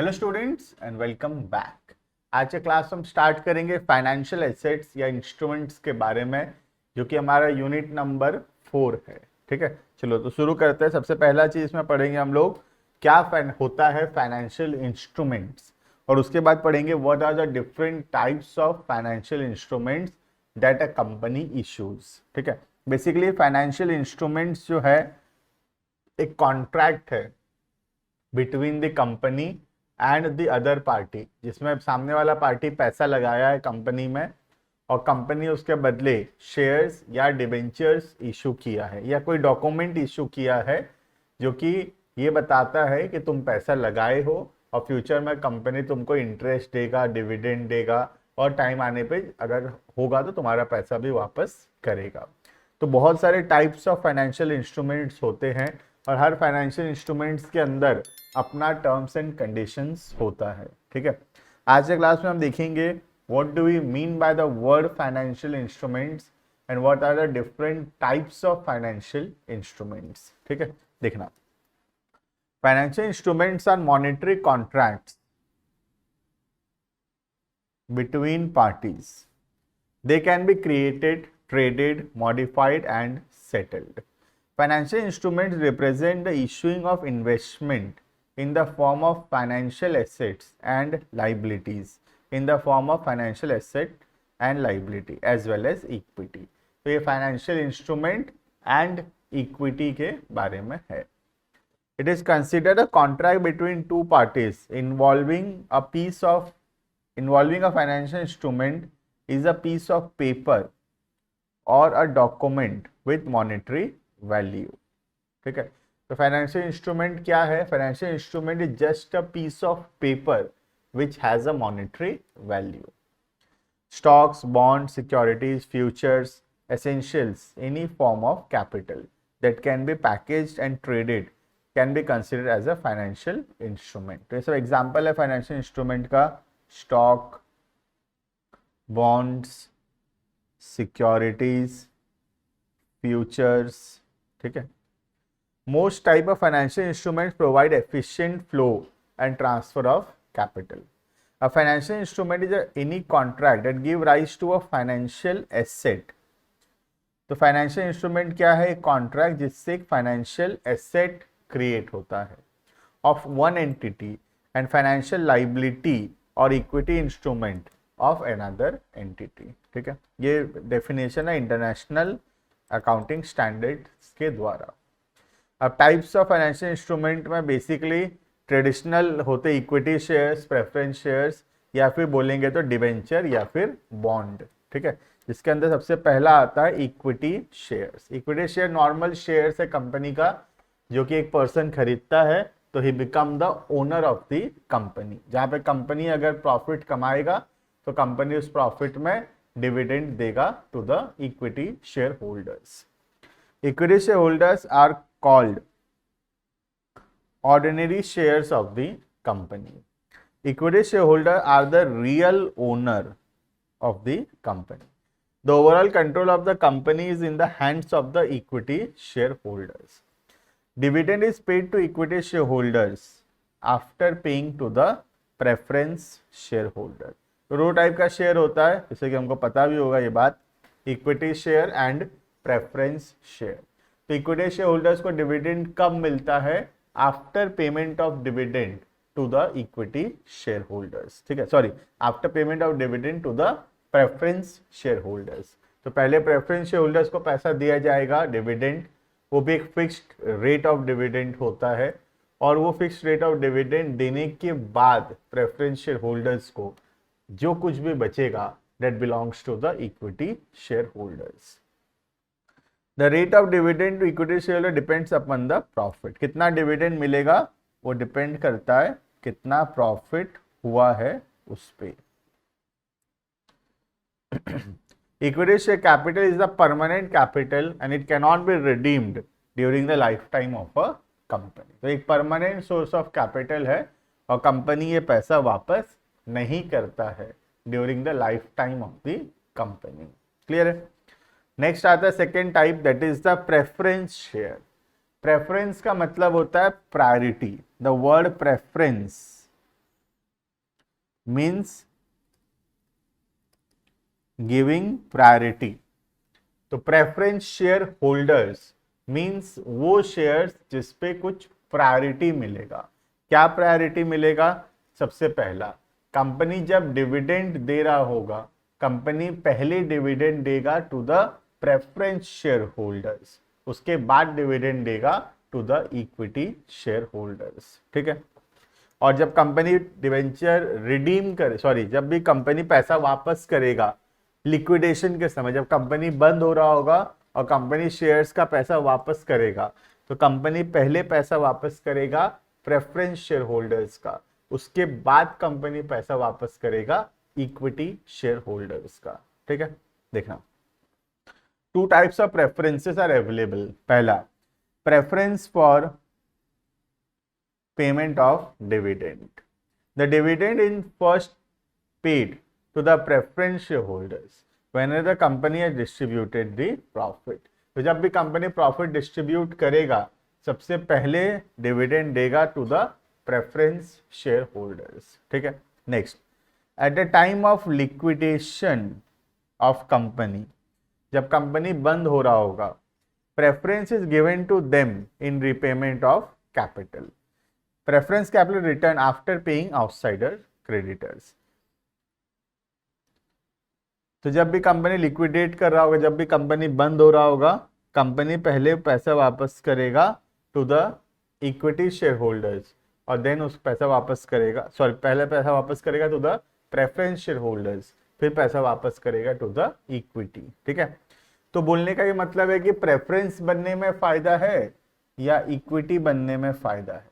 Hello students and welcome back. आज के class हम स्टार्ट करेंगे फाइनेंशियल एसेट्स या इंस्ट्रूमेंट्स के बारे में, जो कि हमारा यूनिट नंबर 4 है। ठीक है, चलो तो शुरू करते हैं। सबसे पहला चीज में पढ़ेंगे हम लोग क्या होता है फाइनेंशियल इंस्ट्रूमेंट्स, और उसके बाद पढ़ेंगे what are the different types of financial instruments that a company issues. ठीक है, बेसिकली फाइनेंशियल इंस्ट्रूमेंट्स जो है एक कॉन्ट्रैक्ट है between the company and the other party, जिसमें सामने वाला पार्टी पैसा लगाया है कंपनी में और कंपनी उसके बदले शेयर्स या डिबेंचर्स इशू किया है या कोई डॉक्यूमेंट इशू किया है जो कि ये बताता है कि तुम पैसा लगाए हो और फ्यूचर में कंपनी तुमको इंटरेस्ट देगा, डिविडेंड देगा और टाइम आने पे अगर होगा तो तुम्हारा पैसा भी वापस करेगा। तो बहुत सारे टाइप्स ऑफ फाइनेंशियल इंस्ट्रूमेंट्स होते हैं और हर फाइनेंशियल इंस्ट्रूमेंट्स के अंदर अपना टर्म्स एंड कंडीशंस होता है। ठीक है, आज के क्लास में हम देखेंगे what do we mean by the word financial instruments and what are the different types of financial instruments. ठीक है, देखना, financial instruments are monetary contracts between parties. They can be created, traded, modified and settled. Financial instruments represent the issuing of investment in the form of financial assets and liabilities, in the form of financial asset and liability as well as equity. तो ये financial instrument and equity के बारे में है। It is considered a contract between two parties involving a financial instrument is a piece of paper or a document with monetary value. ठीक है, तो financial instrument क्या है? Financial instrument is just a piece of paper which has a monetary value. Stocks, bonds, securities, futures, essentials, any form of capital that can be packaged and traded can be considered as a financial instrument. तो ये सब example है financial instrument का. Stock, bonds, securities, futures. ठीक है, most type of financial instruments provide efficient flow and transfer of capital. A financial instrument is any contract that give rise to a financial asset. तो financial instrument क्या है? एक contract जिससे एक financial asset create होता है of one entity and financial liability और equity instrument of another entity. ठीक है, ये डेफिनेशन है इंटरनेशनल अकाउंटिंग स्टैंडर्ड्स के द्वारा. अब टाइप्स ऑफ फाइनेंशियल इंस्ट्रूमेंट में बेसिकली ट्रेडिशनल होते इक्विटी शेयर्स, प्रेफरेंस शेयर्स या फिर बोलेंगे तो डिबेंचर या फिर बॉन्ड. ठीक है, जिसके अंदर सबसे पहला आता है equity shares. Equity share normal shares है कंपनी का, जो कि एक पर्सन खरीदता है तो he become the owner of the company. जहां पे कंपनी अगर प्रॉफिट कमाएगा तो कंपनी उस प्रॉफिट में डिविडेंड देगा to the equity shareholders. Equity shareholders are called ordinary shares of the company. Equity shareholder are the real owner of the company. The overall control of the company is in the hands of the equity shareholders. Dividend is paid to equity shareholders after paying to the preference shareholder. तो दो type का share होता है, जैसे कि हमको पता भी होगा ये बात, equity share and preference share. तो इक्विटी शेयर होल्डर्स को डिविडेंड कब मिलता है? After payment of dividend to the equity shareholders. ठीक है, sorry, after payment of dividend to the preference shareholders. तो पहले प्रेफरेंस शेयर होल्डर्स को पैसा दिया जाएगा डिविडेंड, वो भी एक फिक्स्ड रेट ऑफ डिविडेंड होता है, और वो फिक्स्ड रेट ऑफ डिविडेंड देने के बाद प्रेफरेंस शेयर होल्डर्स को जो कुछ भी बचेगा that belongs to the equity shareholders. The rate of dividend to equity shareholder depends upon the profit. कितना डिविडेंड मिलेगा वो डिपेंड करता है कितना प्रॉफिट हुआ है उस पे. Equity share capital is the permanent capital and it cannot be redeemed during the lifetime of a company. तो एक परमानेंट सोर्स ऑफ कैपिटल है और कंपनी ये पैसा वापस नहीं करता है during the life time of the company. Clear है? नेक्स्ट आता है second type, that is the preference share. Preference का मतलब होता है priority. The word preference means giving priority. तो प्रेफरेंस शेयर होल्डर्स मीन्स वो शेयर्स जिसपे कुछ प्रायोरिटी मिलेगा। क्या प्रायोरिटी मिलेगा? सबसे पहला, कंपनी जब डिविडेंड दे रहा होगा, कंपनी पहले डिविडेंड देगा to the preference shareholders, उसके बाद डिविडेंड देगा to the equity shareholders. ठीक है। और जब कंपनी डिवेंचर रिडीम करे, सॉरी, जब भी कंपनी पैसा वापस करेगा लिक्विडेशन के समय, जब कंपनी बंद हो रहा होगा और कंपनी शेयर्स का पैसा वापस करेगा, तो कंपनी पहले पैसा वापस करेगा प्रेफरेंस शेयर होल्डर्स का, उसके बाद कंपनी पैसा वापस करेगा इक्विटी शेयर होल्डर्स का। ठीक है। देखना, two types of preferences are available. पहला, preference for payment of dividend. The dividend in first paid to the preference shareholders whenever the company has distributed the profit। तो जब भी कंपनी प्रॉफिट डिस्ट्रीब्यूट करेगा, सबसे पहले डिविडेंड देगा to the preference shareholders. ठीक है। Next, at the time of liquidation of company, जब कंपनी बंद हो रहा होगा, preference is given to them in repayment of capital. Preference capital return after paying outsider creditors. तो जब भी कंपनी लिक्विडेट कर रहा होगा, जब भी कंपनी बंद हो रहा होगा, कंपनी पहले पैसा वापस करेगा to the equity shareholders और देन उस पैसा वापस करेगा, सॉरी, पहले पैसा वापस करेगा to the preference shareholders, फिर पैसा वापस करेगा टू द इक्विटी। ठीक है। तो बोलने का ये मतलब है कि प्रेफरेंस बनने में फायदा है या इक्विटी बनने में फायदा है,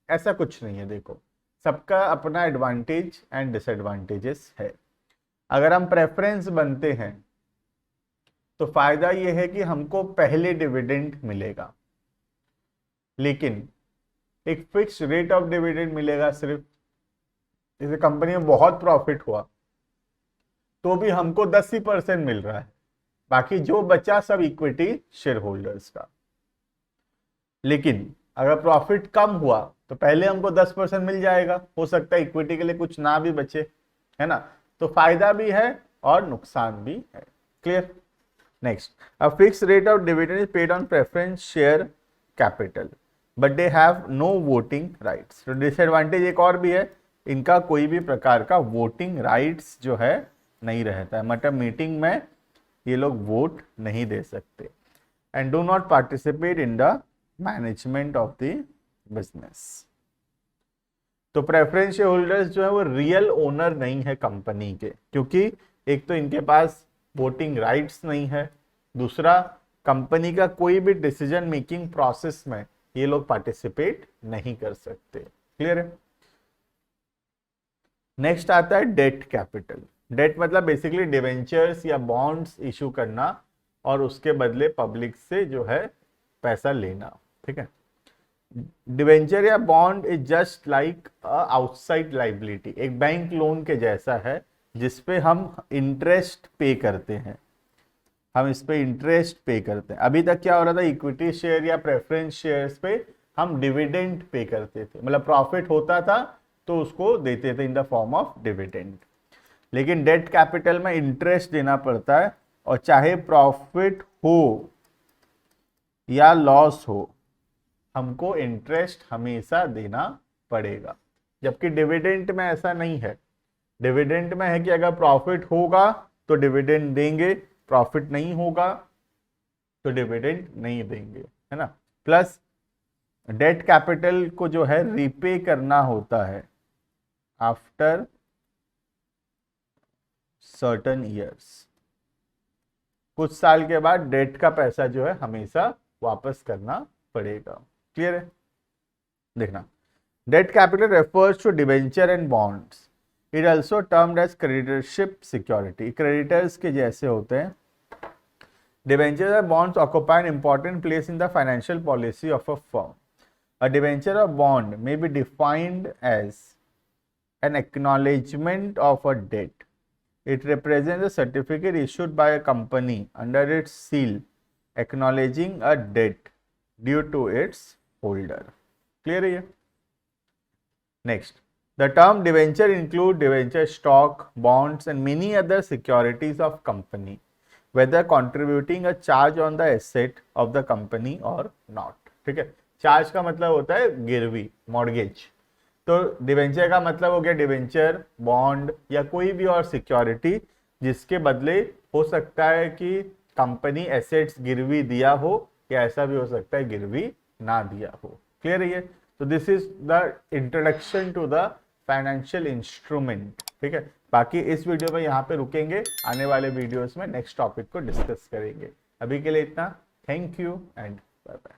ऐसा कुछ नहीं है। देखो, सबका अपना एडवांटेज एंड डिसएडवांटेजेस है। अगर हम प्रेफरेंस बनते हैं तो फायदा यह है कि हमको पहले डिविडेंड मिलेगा, लेकिन एक फिक्स रेट ऑफ डिविडेंड मिलेगा सिर्फ। जैसे कंपनी में बहुत प्रॉफिट हुआ तो भी हमको 10% मिल रहा है, बाकी जो बचा सब इक्विटी शेयर होल्डर्स का। लेकिन अगर प्रॉफिट कम हुआ तो पहले हमको 10% मिल जाएगा, हो सकता है इक्विटी के लिए कुछ ना भी बचे, है ना। तो फायदा भी है और नुकसान भी है। Clear. Next, a fix rate of dividend is paid on preference share capital but they have no voting rights. तो डिसएडवांटेज एक और भी है, इनका कोई भी प्रकार का वोटिंग राइट्स जो है नहीं रहता है, मतलब मीटिंग में ये लोग वोट नहीं दे सकते। And do not participate in the management of the business. तो प्रेफरेंस शेयर होल्डर्स जो है वो रियल ओनर नहीं है कंपनी के, क्योंकि एक तो इनके पास वोटिंग राइट्स नहीं है, दूसरा कंपनी का कोई भी डिसीजन मेकिंग प्रोसेस में ये लोग पार्टिसिपेट नहीं कर सकते। क्लियर है। नेक्स्ट आता है डेट कैपिटल। डेट मतलब बेसिकली डिवेंचर्स या बॉन्ड्स इशू करना और उसके बदले पब्लिक से जो है पैसा लेना। ठीक है। डिवेंचर या bond is just like outside liability, एक बैंक लोन के जैसा है जिसपे हम इंटरेस्ट पे करते हैं, हम इस पे इंटरेस्ट पे करते हैं। अभी तक क्या हो रहा था, इक्विटी शेयर या प्रेफरेंस शेयर्स पे हम डिविडेंड पे करते थे, मतलब प्रॉफिट होता था तो उसको देते थे in the form of dividend. लेकिन डेट कैपिटल में इंटरेस्ट देना पड़ता है, और चाहे प्रॉफिट हो या लॉस हो, हमको इंटरेस्ट हमेशा देना पड़ेगा। जबकि डिविडेंड में ऐसा नहीं है। डिविडेंड में है कि अगर प्रॉफिट होगा तो डिविडेंड देंगे, प्रॉफिट नहीं होगा तो डिविडेंड नहीं देंगे, है ना। प्लस डेट कैपिटल को जो है रीपे करना होता है आफ्टर सर्टेन ईयर्स, कुछ साल के बाद डेट का पैसा जो है हमेशा वापस करना पड़ेगा। क्लियर है। देखना, debt capital refers to debenture and bonds, it also termed as creditorship security, creditors के जैसे होते हैं। डिवेंचर और bonds occupy an important place in the financial policy of a firm. A debenture और bond may be defined as an acknowledgement of a debt. It represents a certificate issued by a company under its seal acknowledging a debt due to its holder. Clear है ये? Next, The term debenture include debenture stock, bonds and many other securities of company, whether contributing a charge on the asset of the company or not. ठीक है, charge का मतलब होता है गिरवी, mortgage. तो डिवेंचर का मतलब हो गया डिवेंचर, बॉन्ड या कोई भी और सिक्योरिटी जिसके बदले हो सकता है कि कंपनी एसेट्स गिरवी दिया हो, या ऐसा भी हो सकता है गिरवी ना दिया हो। क्लियर है ये? तो this is the introduction to the financial instrument. ठीक है, बाकी इस वीडियो में यहाँ पे रुकेंगे, आने वाले वीडियोस में नेक्स्ट टॉपिक को डिस्कस करेंगे। अभी के लिए इतना, thank you and bye bye.